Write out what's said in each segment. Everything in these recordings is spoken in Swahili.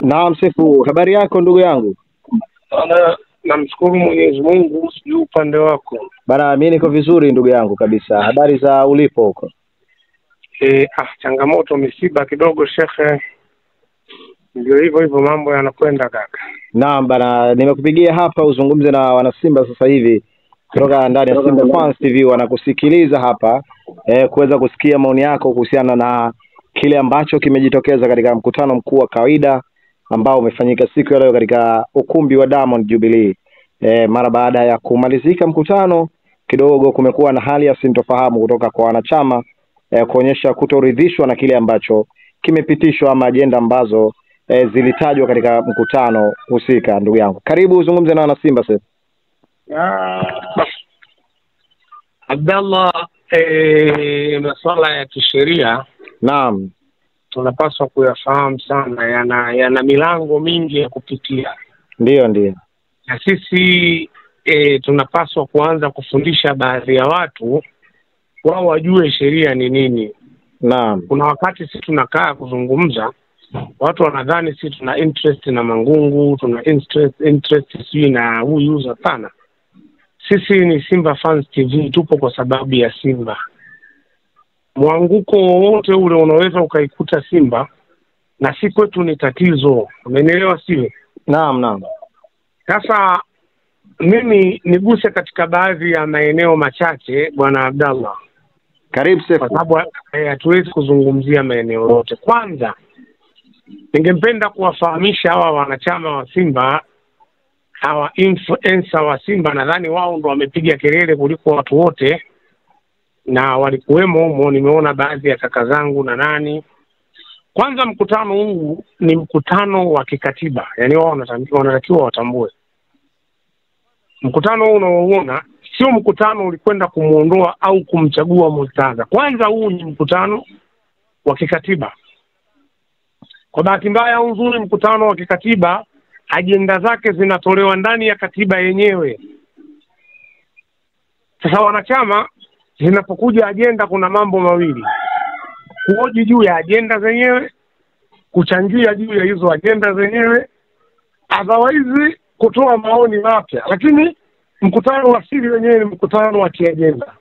Naam Sefu, habari yako ndugu yangu? Namshukuru Mwenyezi Mungu, sijui upande wako. Bana, mimi niko vizuri ndugu yangu kabisa. Habari za ulipo huko? Changamoto misiba kidogo shekhe. Ndio hivyo mambo yanakwenda kaka. Naam bana, nimekupigia hapa uzungumze na wanasimba sasa hivi kutoka ndani ya Simba Fans TV, wanakusikiliza hapa kuweza kusikia maoni yako kuhusiana na kile ambacho kimejitokeza katika mkutano mkuu wa kawaida ambao umefanyika siku ya leo katika ukumbi wa Diamond Jubilee. Mara baada ya kumalizika mkutano, kidogo kumekuwa na hali ya sintofahamu kutoka kwa wanachama kuonyesha kutoridhishwa na kile ambacho kimepitishwa ama ajenda ambazo zilitajwa katika mkutano husika. Ndugu yangu, karibu uzungumze na wanasimba sasa. Abdallah, masuala ya kisheria Naam, tunapaswa kuyafahamu sana, yana milango mingi ya kupitia. ndio Na sisi tunapaswa kuanza kufundisha baadhi ya watu wao wajue sheria ni nini. Naam, Kuna wakati sisi tunakaa kuzungumza, watu wanadhani sisi tuna interest na Mangungu, tuna interest sisi na huyu. Hapana, sisi ni Simba Fans TV, tupo kwa sababu ya Simba. Mwanguko wote ule unaweza ukaikuta Simba, na si kwetu ni tatizo. Umenielewa sio? Naam. Sasa mimi niguse katika baadhi ya maeneo machache bwana Abdallah. Karibu Sefu. Kwa sababu hatuwezi kuzungumzia maeneo yote. Kwanza ningependa kuwafahamisha hawa wanachama wa Simba, hawa influencer wa Simba, nadhani wao ndo wamepiga kelele kuliko watu wote, na walikuwemo humo, nimeona baadhi ya kaka zangu na nani. Kwanza, mkutano huu ni mkutano wa kikatiba, yani wao wanatakiwa watambue mkutano huu unaoona sio mkutano ulikwenda kumuondoa au kumchagua Murtaza. Kwanza, huu ni mkutano wa kikatiba. Kwa bahati mbaya au nzuri, mkutano wa kikatiba ajenda zake zinatolewa ndani ya katiba yenyewe. Sasa wanachama, zinapokuja ajenda, kuna mambo mawili: kuhoji juu ya ajenda zenyewe, kuchangia juu ya hizo ajenda zenyewe, otherwise kutoa maoni mapya. Lakini mkutano wa siri wenyewe ni mkutano wa kiajenda.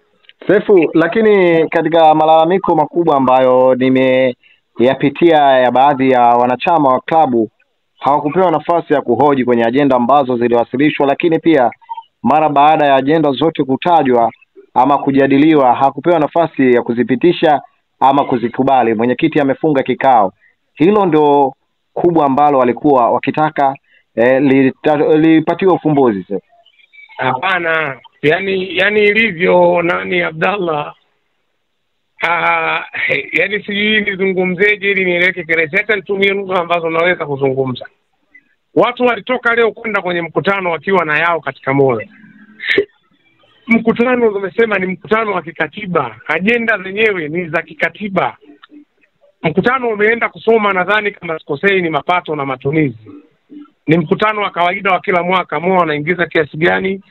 Sefu, lakini katika malalamiko makubwa ambayo nimeyapitia ya baadhi ya wanachama wa klabu, hawakupewa nafasi ya kuhoji kwenye ajenda ambazo ziliwasilishwa, lakini pia mara baada ya ajenda zote kutajwa ama kujadiliwa, hakupewa nafasi ya kuzipitisha ama kuzikubali. Mwenyekiti amefunga kikao. Hilo ndio kubwa ambalo walikuwa wakitaka lipatiwe ufumbuzi. Hapana, yani ilivyo nani Abdallah, yani sijui nizungumzeje ili nieleweke kirahisi, hata nitumie lugha ambazo naweza kuzungumza. Watu walitoka leo kwenda kwenye mkutano wakiwa na yao katika moyo. Mkutano umesema ni mkutano wa kikatiba, ajenda zenyewe ni za kikatiba. Mkutano umeenda kusoma, nadhani kama sikosei, ni mapato na matumizi. Ni mkutano wa kawaida wa kila mwaka, mwa wanaingiza kiasi gani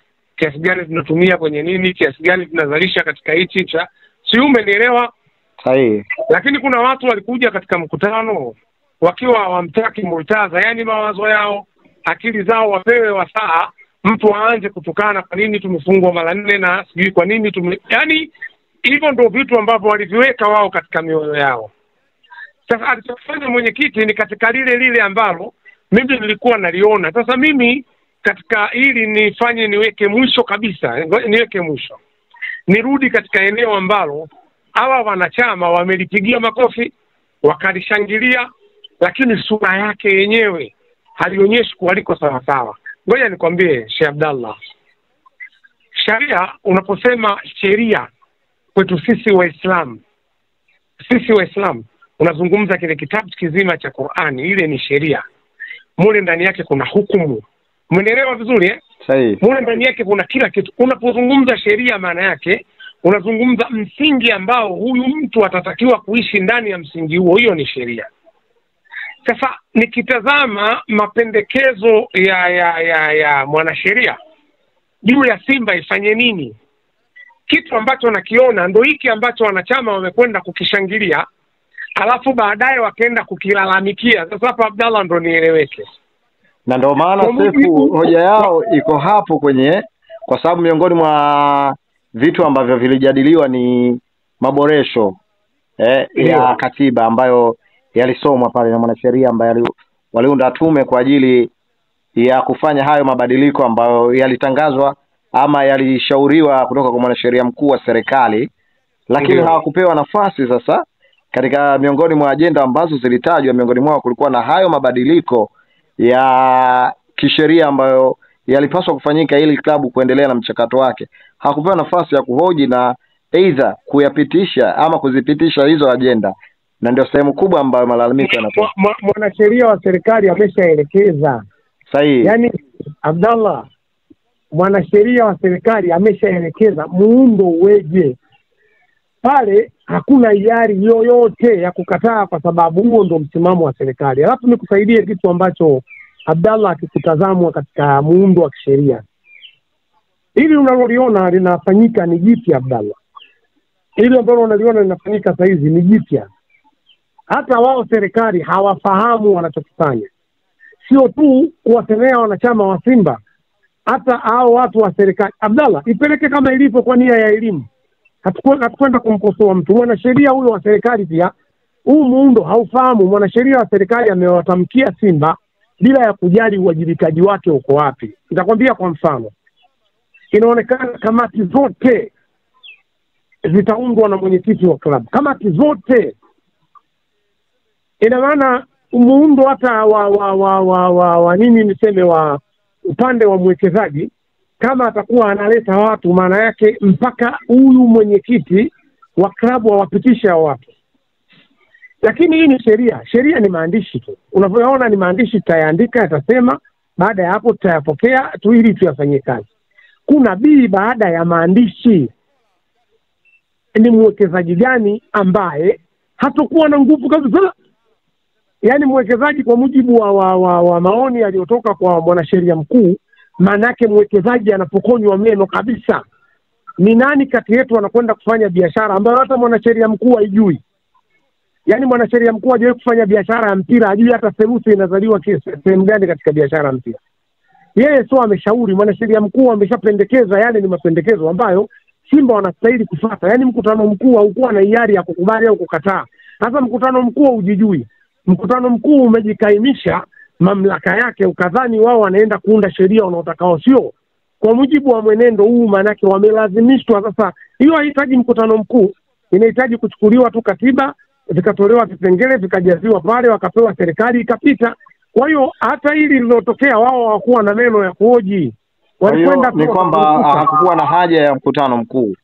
tunatumia kwenye nini, kiasi gani tunazalisha katika hichi cha, si umenielewa? Sahihi. Lakini kuna watu walikuja katika mkutano wakiwa hawamtaki Murtaza, yani mawazo yao, akili zao wapewe wasaa, mtu aanze kutukana kwa nini tumefungwa mara 4 na sijui kwa nini yani hivyo ndio vitu ambavyo waliviweka wao katika mioyo yao. Sasa alichofanya mwenyekiti ni katika lile ambalo mimi nilikuwa naliona. Sasa mimi katika hili niweke mwisho kabisa, nirudi katika eneo ambalo hawa wanachama wamelipigia makofi, wakalishangilia, lakini sura yake yenyewe halionyeshi kuwaliko sawasawa. Ngoja nikwambie Sheikh Abdallah, sharia, unaposema sheria kwetu sisi Waislamu unazungumza kile kitabu kizima cha Qur'ani, ile ni sheria. Mule ndani yake kuna hukumu. Umeelewa vizuri Sahihi. Mule ndani yake kuna kila kitu. Unapozungumza sheria, maana yake unazungumza msingi ambao huyu mtu atatakiwa kuishi ndani ya msingi huo, hiyo ni sheria. Sasa nikitazama mapendekezo ya mwanasheria juu ya Simba ifanye nini, kitu ambacho nakiona ndio hiki ambacho wanachama wamekwenda kukishangilia, alafu baadaye wakaenda kukilalamikia. Sasa hapa Abdallah ndo nieleweke. Na ndio maana Sefu hoja yao iko hapo kwenye, kwa sababu miongoni mwa vitu ambavyo vilijadiliwa ni maboresho ya katiba ambayo yalisomwa pale na mwanasheria ambaye waliunda tume kwa ajili ya kufanya hayo mabadiliko ambayo yalitangazwa ama yalishauriwa kutoka kwa mwanasheria mkuu wa serikali, lakini hawakupewa nafasi. Sasa katika miongoni mwa ajenda ambazo zilitajwa, miongoni mwao kulikuwa na hayo mabadiliko ya kisheria ambayo yalipaswa kufanyika ili klabu kuendelea na mchakato wake. Hakupewa nafasi ya kuhoji na aidha kuyapitisha ama kuzipitisha hizo ajenda, na ndio sehemu kubwa ambayo malalamiko yanatoka. Mwanasheria wa serikali ameshaelekeza. Sahihi. Yaani Abdallah, mwanasheria wa serikali ameshaelekeza muundo uweje. Pale hakuna hiari yoyote ya kukataa, kwa sababu huo ndo msimamo wa serikali. Alafu nikusaidie kitu ambacho Abdallah akikutazamwa katika muundo wa kisheria. Ili unaloliona linafanyika ni jipya Abdallah. Ili ambalo unaliona linafanyika sasa hizi ni jipya. Hata wao serikali hawafahamu wanachokifanya. Sio tu kuwasemea wanachama wa Simba, hata hao watu wa serikali. Abdallah, ipeleke kama ilivyo kwa nia ya elimu. Hatukwenda kumkosoa mtu. Mwanasheria huyo wa serikali pia huu muundo haufahamu. Mwanasheria wa serikali amewatamkia Simba bila ya kujali uwajibikaji wake uko wapi. Nitakwambia kwa mfano. Inaonekana kamati zote zitaundwa na mwenyekiti wa klabu. Kamati zote. Ina maana muundo hata wa nini niseme wa upande wa mwekezaji, kama atakuwa analeta watu, maana yake mpaka huyu mwenyekiti wa klabu awapitisha watu. Lakini hii ni sheria. Sheria ni maandishi tu. Unavyoona ni maandishi, tutayaandika, yatasema, baada ya hapo tutayapokea tu ili tuyafanyie kazi. Kuna baada ya maandishi. Ni mwekezaji gani ambaye hatakuwa na nguvu kabisa? Yaani mwekezaji kwa mujibu wa maoni yaliyotoka kwa mwanasheria mkuu, maana yake mwekezaji anapokonywa meno kabisa. Ni nani kati yetu anakwenda kufanya biashara ambayo hata mwanasheria mkuu haijui? Yaani mwanasheria mkuu hajawahi kufanya biashara ya mpira, hajui hata serusi inazaliwa sehemu gani katika biashara ya mpira. Yeye sio ameshauri, mwanasheria mkuu ameshapendekeza, yale ni mapendekezo ambayo Simba wanastahili kufuata. Yaani mkutano mkuu haukuwa na hiari ya kukubali au kukataa. Sasa mkutano mkuu hujijui. Mkutano mkuu umejikaimisha mamlaka yake, ukadhani wao wanaenda kuunda sheria wanaotakao, sio kwa mujibu wa mwenendo huu. Maana yake wamelazimishwa. Sasa hiyo haihitaji mkutano mkuu, inahitaji kuchukuliwa tu katiba, vikatolewa vipengele, vikajaziwa pale, wakapewa serikali, ikapita. Kwa hiyo hata hili lililotokea wao hawakuwa na neno ya kuhoji. Walikwenda ni kwamba hakukuwa na haja ya mkutano mkuu.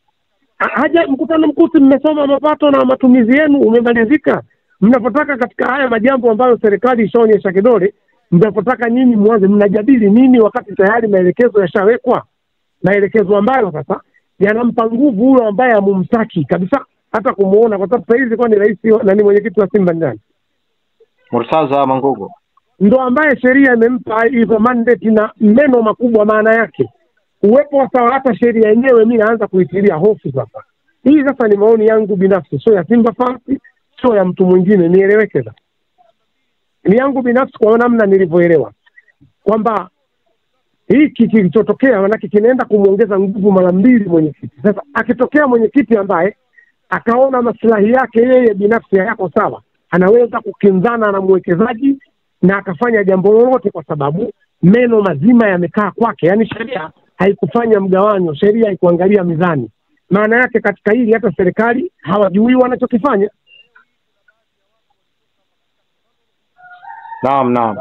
Mkutano mkuu mmesoma mapato na matumizi yenu, umemalizika. Mnapotaka katika haya majambo ambayo serikali ishaonyesha kidole, mnapotaka nyinyi mwanze mnajadili nini wakati tayari maelekezo yashawekwa? Maelekezo ambayo sasa yanampa nguvu huyo ambaye hamumtaki kabisa hata kumuona, kwa sababu sasa hivi kwa ni rais na ni mwenyekiti wa Simba ndani, Murtaza Mangogo, ndo ambaye sheria imempa hizo mandate na meno makubwa. Maana yake uwepo wa sawa, hata sheria yenyewe mimi naanza kuitilia hofu sasa. Hii sasa ni maoni yangu binafsi, sio ya Simba fans, sio ya mtu mwingine, nieleweke sasa. Ni yangu binafsi kwa namna nilivyoelewa kwamba hiki kilichotokea manake kinaenda kumuongeza nguvu mara mbili mwenyekiti. Sasa akitokea mwenyekiti ambaye akaona maslahi yake yeye binafsi yako sawa, anaweza kukinzana na mwekezaji na akafanya jambo lolote, kwa sababu meno mazima yamekaa kwake. Yaani sheria haikufanya mgawanyo, sheria haikuangalia mizani. Maana yake katika hili hata serikali hawajui wanachokifanya. Naam.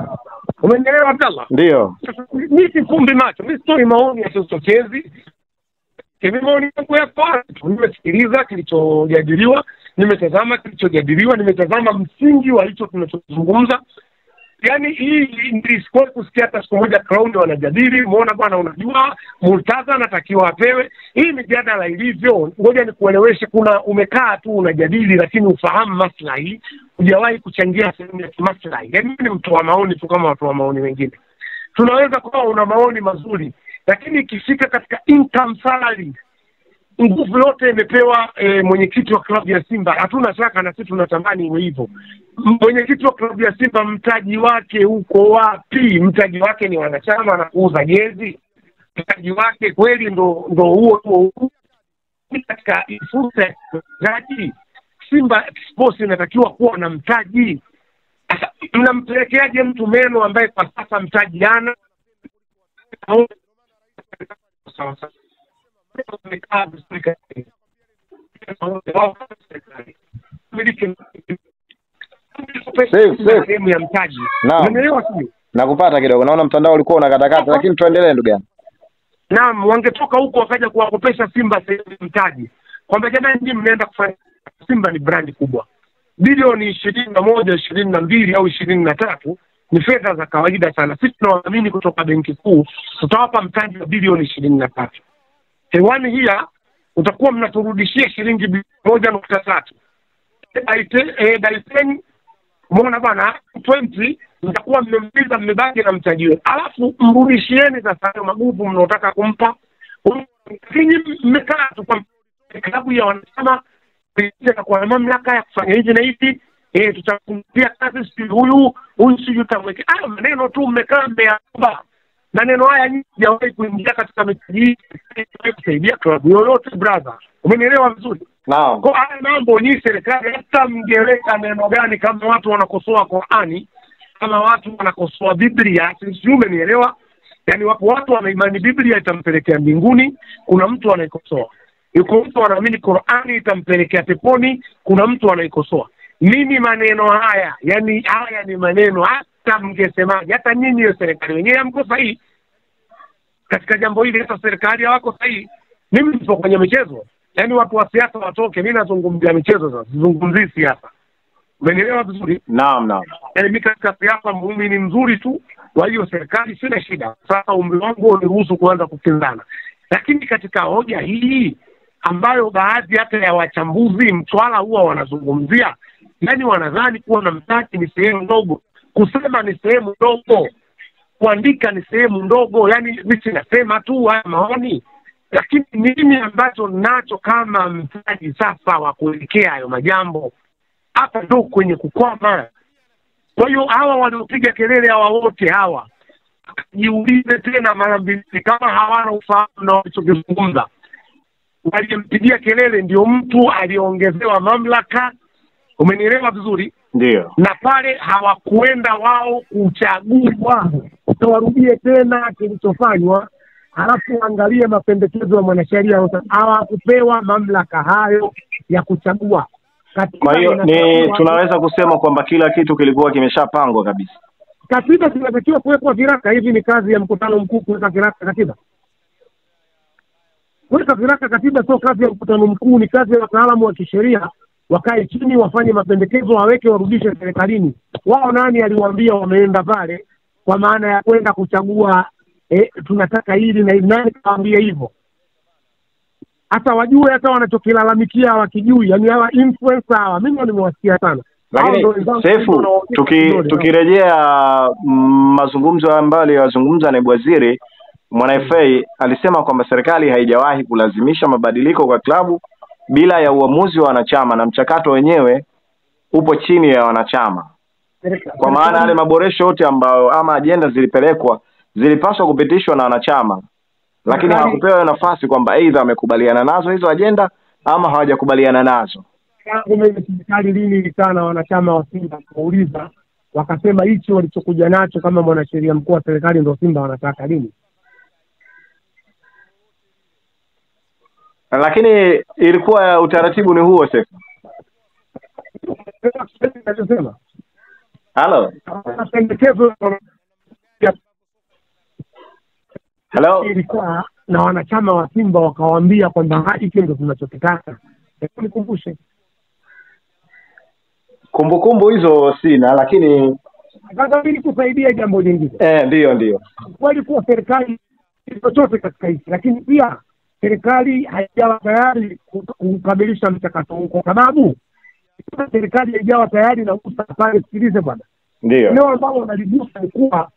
Umeelewa Abdallah? Ndio. Mimi sifumbi macho, mimi sitoi maoni ya chochezi. Mimi maoni yangu ya kwanza, nimesikiliza kilichojadiliwa, nimetazama kilichojadiliwa, nimetazama msingi wa hicho tunachozungumza. Yaani hii ndisiko kusikia hata siku moja Crown wanajadili, umeona bwana, unajua Murtaza anatakiwa apewe. Hii mijadala ilivyo, ngoja nikueleweshe, kuna umekaa tu unajadili lakini ufahamu maslahi, hujawahi kuchangia sehemu ya maslahi. Yaani ni mtu wa maoni tu kama watu wa maoni wengine. Tunaweza kuwa una maoni mazuri, lakini ikifika katika income salary, nguvu yote imepewa mwenyekiti wa klabu ya Simba. Hatuna shaka na sisi tunatamani iwe hivyo. Mwenyekiti wa klabu ya Simba, mtaji wake uko wapi? Mtaji wake ni wanachama na kuuza jezi. Mtaji wake kweli ndo huo katika fursa ya mtaji. Simba Sports inatakiwa kuwa na mtaji. Mnampelekeaje mtu meno ambaye kwa sasa mtaji hana? Sehemu ya mtaji. Umeelewa sio? Nakupata kidogo. Naona mtandao ulikuwa unakatakata, lakini tuendelee ndugu yangu. Naam, wangetoka huko wakaja kuwakopesha Simba sehemu ya mtaji. Kwamba jamani nyinyi mnaenda kufanya, Simba ni brandi kubwa. Bilioni 21, 22 au 23 ni fedha za kawaida sana. Sisi tunawaamini kutoka benki kuu tutawapa mtaji wa bilioni 23. Hewani hia utakuwa mnaturudishia shilingi 1.3. Daiteni muona bana 20 mtakuwa mmempiza mmebaki na mtaji wenu. Alafu mrudishieni sasa hayo maguvu mnaotaka kumpa. Lakini mmekaa tu kwa klabu ya wanachama kwa mamlaka ya kufanya hivi na hivi, tutakumpia kazi huyu sisi tutamweka. Maneno tu mmekaa mmeamba. Maneno haya nyinyi hawahi kuingia katika mitaji kusaidia klabu yoyote brother. Umenielewa vizuri? Naam. Kwa haya mambo ni serikali hata mngeweka neno gani kama watu wanakosoa Qur'ani, kama watu wanakosoa Biblia, sisi umenielewa? Yaani wapo watu wanaimani Biblia itampelekea mbinguni, kuna mtu anaikosoa. Yuko mtu anaamini Qur'ani itampelekea peponi, kuna mtu anaikosoa. Mimi maneno haya, yani haya ni maneno hata mngesemaje, hata nyinyi hiyo serikali wenyewe hamko sahihi katika jambo hili. Hata serikali hawako sahihi. Mimi nipo kwenye michezo. Yaani watu wa siasa watoke, mimi nazungumzia michezo sasa, sizungumzii siasa. Umenielewa vizuri? Naam. Yaani mimi katika siasa mimi ni mzuri tu, kwa hiyo serikali sina shida. Sasa umri wangu uniruhusu kuanza kukinzana. Lakini katika hoja hii ambayo baadhi hata ya wachambuzi mtwala huwa wanazungumzia, yani wanadhani kuwa na mtaji ni sehemu ndogo, kusema ni sehemu ndogo, kuandika ni sehemu ndogo. Yani mimi nasema tu haya maoni, lakini mimi ambacho nacho kama mtaji sasa wa kuelekea hayo majambo, hapa ndo kwenye kukwama. Kwa hiyo hawa waliopiga kelele hawa wote hawa, jiulize tena mara mbili kama hawana ufahamu na walichokizungumza. Walimpigia kelele ndio mtu aliongezewa mamlaka. Umenielewa vizuri? Ndio. Na pale hawakuenda wao kuchagua. Utawarudie tena kilichofanywa, halafu angalie mapendekezo ya mwanasheria. Hawakupewa mamlaka hayo ya kuchagua. Kwa hiyo tunaweza kusema kwamba kila kitu kilikuwa kimeshapangwa kabisa. Katiba zinatakiwa kuwekwa viraka. Hivi ni kazi ya mkutano mkuu kuweka viraka katiba. Kuweka viraka katiba sio kazi ya mkutano mkuu, ni kazi ya wataalamu wa kisheria. Wakae chini wafanye mapendekezo, waweke, warudishe serikalini. Wao nani aliwaambia wameenda pale kwa maana ya kwenda kuchagua tunataka hili na hili? Nani kawaambia hivyo? Hata wajue hata wanachokilalamikia wakijui. Yaani hawa influencer hawa mimi nimewasikia sana. Lakini Sefu, tukirejea mazungumzo ambayo aliyozungumza naibu waziri Mwana FA, alisema kwamba serikali haijawahi kulazimisha mabadiliko kwa klabu bila ya uamuzi wa wanachama, na mchakato wenyewe upo chini ya wanachama. Kwa maana yale maboresho yote ambayo ama agenda zilipelekwa zilipaswa kupitishwa na wanachama, lakini hawakupewa nafasi kwamba aidha wamekubaliana nazo hizo agenda ama hawajakubaliana nazo. Serikali lini sana wanachama wa Simba kuuliza wakasema hicho walichokuja nacho kama mwanasheria mkuu wa serikali ndio Simba wanataka lini? Lakini ilikuwa utaratibu ni huo sasa. Hello. Hello. Ilikuwa na wanachama wa Simba wakawaambia kwamba hiki ndio tunachotaka. Nikumbushe. Kumbukumbu hizo sina, lakini sasa mimi kusaidia jambo lingine. Ndio. Walikuwa serikali chochote katika hiki, lakini pia serikali haijawa tayari kukamilisha mchakato huo, kwa sababu serikali haijawa tayari na pale. Sikilize bwana. Ndio. Leo ambao wanaligusa ni kuwa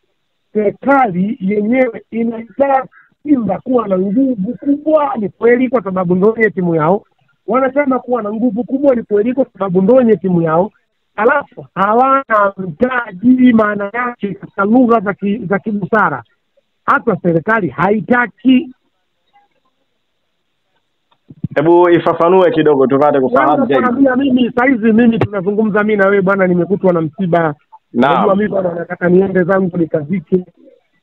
serikali yenyewe inahitaji Simba kuwa na nguvu kubwa ni kweli, kwa sababu ndio yenye timu yao. Wanasema kuwa na nguvu kubwa ni kweli, kwa sababu ndio yenye timu yao. Alafu hawana mtaji, maana yake katika lugha za kibusara hata serikali haitaki. Hebu ifafanue kidogo tupate kufahamu zaidi. Mimi saizi tunazungumza mimi na wewe bwana, nimekutwa na msiba. Unajua mimi bwana nataka niende zangu nikazike.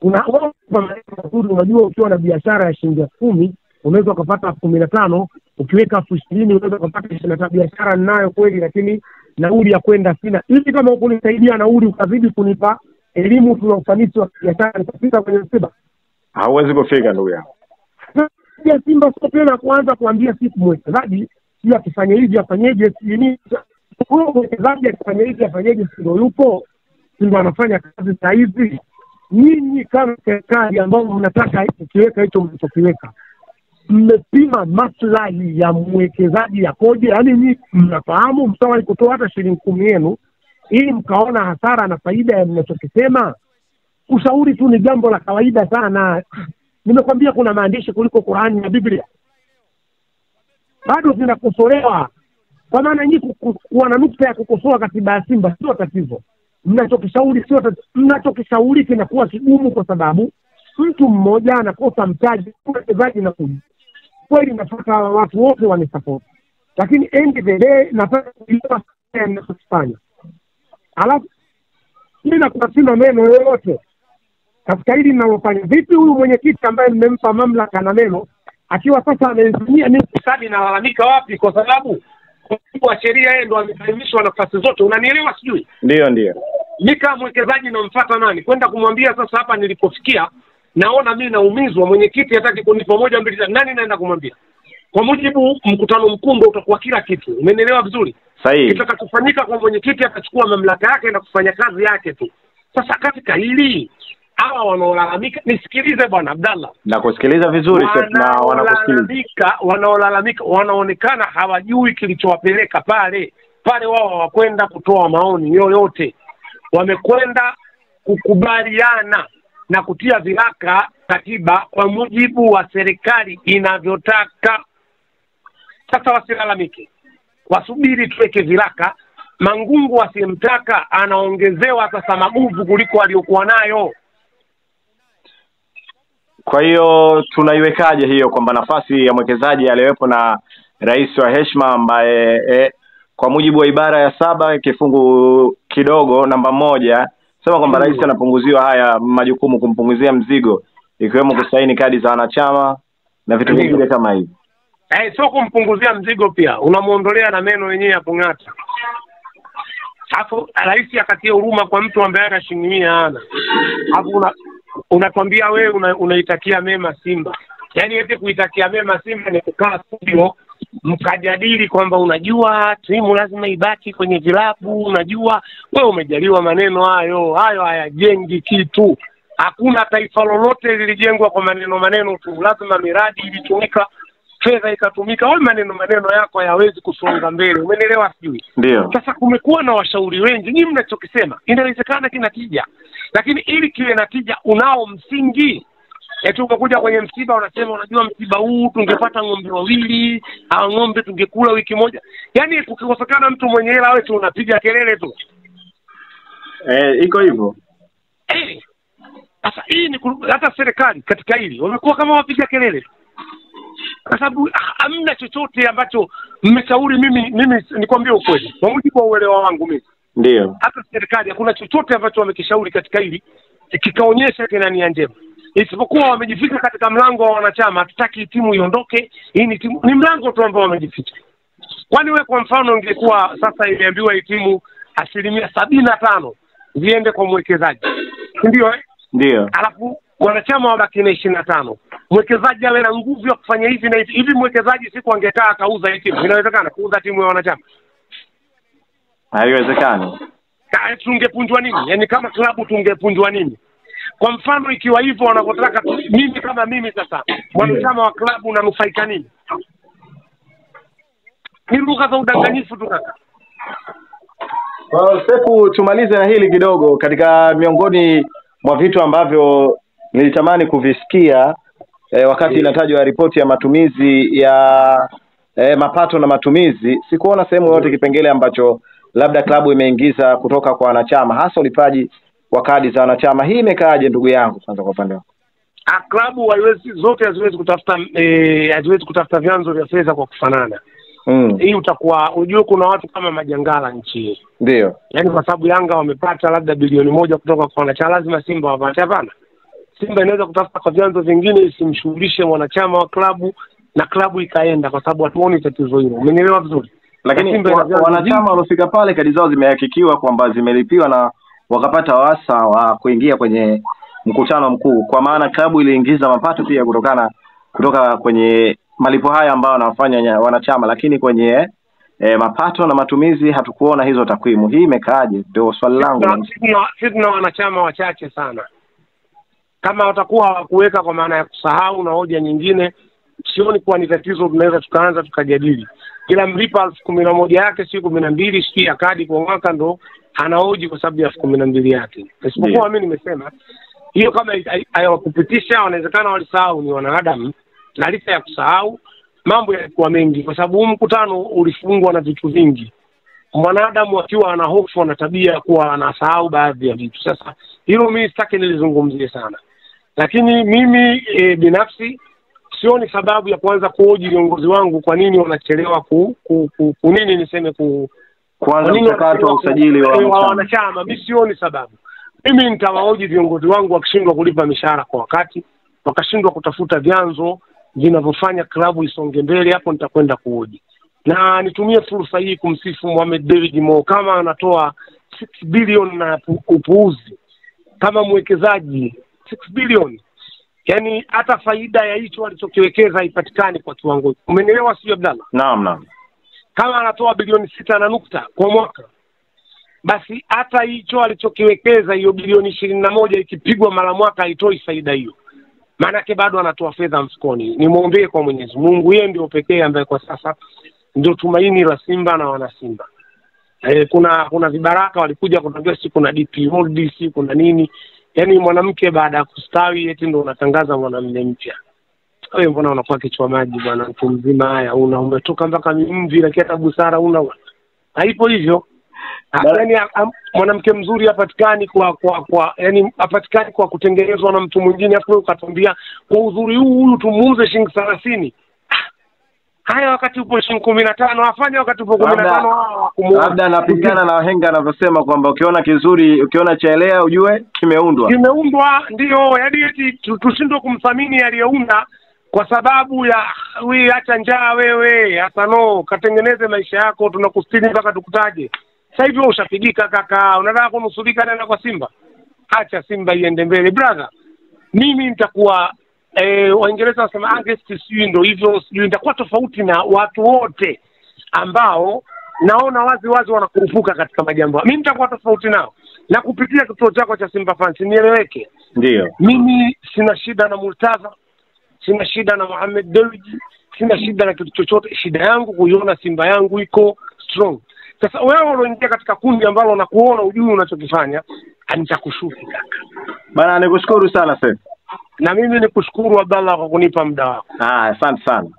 Unajua ukiwa na biashara ya shilingi 10,000 unaweza kupata 15,000, ukiweka 20,000 unaweza kupata 25. Biashara ninayo kweli, lakini nauli ya kwenda sina. Hivi kama ukunisaidia nauli ukazidi kunipa elimu tuna ufanisi wa biashara, nitafika kwenye msiba? Hauwezi kufika ndugu yangu. Ya Simba sio tena kuanza kuambia siku mwekezaji sio akifanya hivi afanyeje, nini huyo mwekezaji akifanya hivi afanyeje, sio yupo ndio anafanya kazi saa hizi. Nyinyi kama serikali ambao mnataka kukiweka hicho mlichokiweka, mmepima maslahi ya mwekezaji yakoje? Yaani nyinyi mnafahamu mtawahi kutoa hata shilingi 10 yenu ili mkaona hasara na faida ya mnachokisema? Ushauri tu ni jambo la kawaida sana. Nimekwambia kuna maandishi kuliko Qur'ani na Biblia. Bado zinakosolewa. Kwa maana nyinyi kuwa na nukta ya kukosoa katiba ya Simba sio tatizo. Mnachokishauri sio tatizo. Mnachokishauri kinakuwa kigumu kwa sababu mtu mmoja anakosa mtaji, mchezaji na kuji. Kweli nafuata watu wote wanisupport. Lakini end the day nataka kujua ninachofanya. Alafu mimi nakupatia neno yoyote katika hili ninalofanya. Vipi huyu mwenyekiti ambaye nimempa mamlaka na neno akiwa sasa anaizimia mimi kusadi na lalamika wapi? Kwa sababu kwa sheria yeye ndo amefahamishwa nafasi zote. Unanielewa sijui? Ndio. Mimi kama mwekezaji namfuata nani kwenda kumwambia sasa hapa nilipofikia naona mimi naumizwa, mwenyekiti hataki kunipa moja mbili tatu, nani naenda kumwambia? Kwa mujibu mkutano mkuu ndio utakuwa kila kitu. Umenielewa vizuri? Sahihi. Kitakachofanyika kwa mwenyekiti atachukua mamlaka yake na kufanya kazi yake tu. Sasa katika hili hawa wanaolalamika, nisikilize bwana Abdallah. Na kusikiliza vizuri na wanakusikiliza. Wanaolalamika wanaonekana hawajui kilichowapeleka pale. Wao hawakwenda kutoa maoni yoyote. Wamekwenda kukubaliana na kutia viraka katiba kwa mujibu wa serikali inavyotaka. Sasa wasilalamike. Wasubiri tuweke viraka. Mangungu asimtaka anaongezewa sasa maguvu kuliko aliyokuwa nayo. Kwa hiyo tunaiwekaje hiyo kwamba nafasi ya mwekezaji aliyewepo na rais wa heshima ambaye kwa mujibu wa ibara ya 7 kifungu kidogo namba 1 sema kwamba rais anapunguziwa haya majukumu, kumpunguzia mzigo ikiwemo kusaini kadi za wanachama na vitu vingine kama hivi. Sio kumpunguzia mzigo, pia unamuondolea na meno yenyewe ya kung'ata. Hapo rais akatia huruma kwa mtu ambaye anashinyimia hana. Hapo unatwambia wewe unaitakia mema Simba. Yaani eti kuitakia mema Simba ni kukaa studio mkajadili kwamba unajua timu lazima ibaki kwenye vilabu, unajua wewe umejaliwa maneno hayo hayajengi kitu. Hakuna taifa lolote lilijengwa kwa maneno tu. Lazima miradi ilitumika, fedha ikatumika. Wewe maneno yako hayawezi kusonga mbele. Umeelewa sijui? Ndio. Sasa kumekuwa na washauri wengi. Nyinyi mnachokisema inawezekana kina tija. Lakini ili kiwe na tija unao msingi. Ukakuja kwenye msiba unasema unajua msiba huu tungepata ng'ombe 2 au ng'ombe tungekula wiki moja. Yaani ukikosekana mtu mwenye hela wewe tu unapiga kelele tu. Iko hivyo. Sasa hii ni hata serikali katika hili wamekuwa kama wapiga kelele. Kwa sababu hamna chochote ambacho mmeshauri. Mimi nikwambie ukweli. Kwa mujibu wa uelewa wangu mimi. Ndio. Hata serikali hakuna chochote ambacho wamekishauri katika hili kikaonyesha kina nia njema. Isipokuwa wamejifika katika mlango wa wanachama, hatutaki timu iondoke. Hii ni mlango tu ambao wamejificha. Kwani wewe kwa mfano ungekuwa sasa imeambiwa hii timu 75% ziende kwa mwekezaji. Ndio Ndio. Alafu wanachama wabaki na 25. Mwekezaji awe na nguvu ya kufanya hivi na hivi. Hivi mwekezaji siku angekaa akauza hii timu. Inawezekana kuuza timu ya wanachama? Haiwezekani. Tungepunjwa nini? Yaani kama klabu tungepunjwa nini? Kwa mfano ikiwa hivyo wanapotaka mimi sasa wanachama wa klabu unanufaika nini? Ni lugha za udanganyifu tu kaka. Sepu, tumalize na hili kidogo. Katika miongoni mwa vitu ambavyo nilitamani kuvisikia wakati inatajwa ripoti ya matumizi ya mapato na matumizi, sikuona sehemu yote kipengele ambacho labda klabu imeingiza kutoka kwa wanachama, hasa ulipaji wa kadi za wanachama. Hii imekaaje ndugu yangu kwanza kwa upande wako? Klabu haziwezi kutafuta vyanzo vya fedha kwa kufanana. Hii utakuwa unajua kuna watu kama majangala nchi. Ndio. Yaani kwa sababu Yanga wamepata labda bilioni 1 kutoka kwa wanachama, lazima Simba wapate? Hapana. Simba inaweza kutafuta kwa vyanzo vingine isimshughulishe mwanachama wa klabu na klabu ikaenda, kwa sababu hatuoni tatizo hilo. Umenielewa vizuri? Lakini wanachama walofika pale kadi zao zimehakikiwa kwamba zimelipiwa na wakapata wasa wa kuingia kwenye mkutano mkuu, kwa maana klabu iliingiza mapato pia kutoka kwenye malipo haya ambayo wanafanya wanachama, lakini kwenye mapato na matumizi hatukuona hizo takwimu. Hii imekaaje? Ndio swali langu. Sisi tuna wanachama wachache sana. Kama watakuwa hawakuweka kwa maana ya kusahau na hoja nyingine, sioni kuwa ni tatizo, tunaweza tukaanza tukajadili. Kila mlipa 11,000 yake si 12 shikia kadi kwa mwaka ndo anaoji kwa sababu ya 12,000 yake. Isipokuwa mimi nimesema hiyo kama hayakupitisha, wanawezekana walisahau, ni wanadamu, na licha ya kusahau mambo yalikuwa mengi, kwa sababu huu mkutano ulifungwa na vitu vingi. Mwanadamu akiwa ana hofu ana tabia kuwa anasahau baadhi ya vitu. Sasa hilo mimi sitaki nilizungumzie sana, lakini mimi binafsi sioni sababu ya kuanza kuhoji viongozi wangu kwa nini wanachelewa kuanza mchakato wa usajili wa wanachama. Mimi sioni sababu. Mimi nitawahoji viongozi wangu wakishindwa kulipa mishahara kwa wakati, wakashindwa kutafuta vyanzo vinavyofanya klabu isonge mbele, hapo nitakwenda kuhoji. Na nitumie fursa hii kumsifu Mohamed David Mo, kama anatoa 6 bilioni na upuuzi kama mwekezaji 6 bilioni. Yaani hata faida ya hicho alichokiwekeza haipatikani kwa kiwango. Umenielewa sio Abdalla? Naam. Kama anatoa bilioni 6 kwa mwaka, basi hata hicho alichokiwekeza, hiyo bilioni 21 ikipigwa mara mwaka haitoi faida hiyo. Maana yake bado anatoa fedha mfukoni. Nimuombee kwa Mwenyezi Mungu, yeye ndio pekee ambaye kwa sasa ndio tumaini la Simba na wana Simba. Kuna vibaraka walikuja kutuambia si kuna DP World, si kuna nini. Yaani mwanamke baada ya kustawi eti ndio unatangaza mwanamume mpya. Wewe mbona unakuwa kichwa maji bwana, mtu mzima? Haya umetoka mpaka mvi, lakini hata busara una. Haipo hivyo. Yaani mwanamke mzuri hapatikani yani hapatikani kwa kutengenezwa na mtu mwingine, afu ukatambia kwa uzuri huyu tumuuze shilingi 30. Haya wakati upo shilingi 15 afanye, wakati upo 15 labda anapigana na wahenga anavyosema kwamba ukiona kizuri, ukiona chaelea ujue kimeundwa. Ndio, yaani eti tushindwe kumthamini aliyeunda kwa sababu ya wewe acha njaa wewe, hata katengeneze maisha yako, tunakustiri mpaka tukutaje. Sasa hivi ushapigika kaka, unataka kunusulika tena kwa Simba? Acha Simba iende mbele brother. Mimi nitakuwa Waingereza wanasema against, sijui ndio hivyo, sijui nitakuwa tofauti na watu wote ambao naona wazi wanakurupuka katika majambo. Mimi nitakuwa tofauti nao. Na kupitia kituo chako cha Simba Fans nieleweke. Ndio. Mimi sina shida na Murtaza, sina shida na Mohamed David, sina shida na kitu chochote. Shida yangu kuiona Simba yangu iko strong. Sasa wewe unaingia katika kundi ambalo unakuona ujui unachokifanya, nitakushuki kaka. Bana, nikushukuru sana sasa. Na mimi nikushukuru Abdalla kwa kunipa muda wako. Asante sana.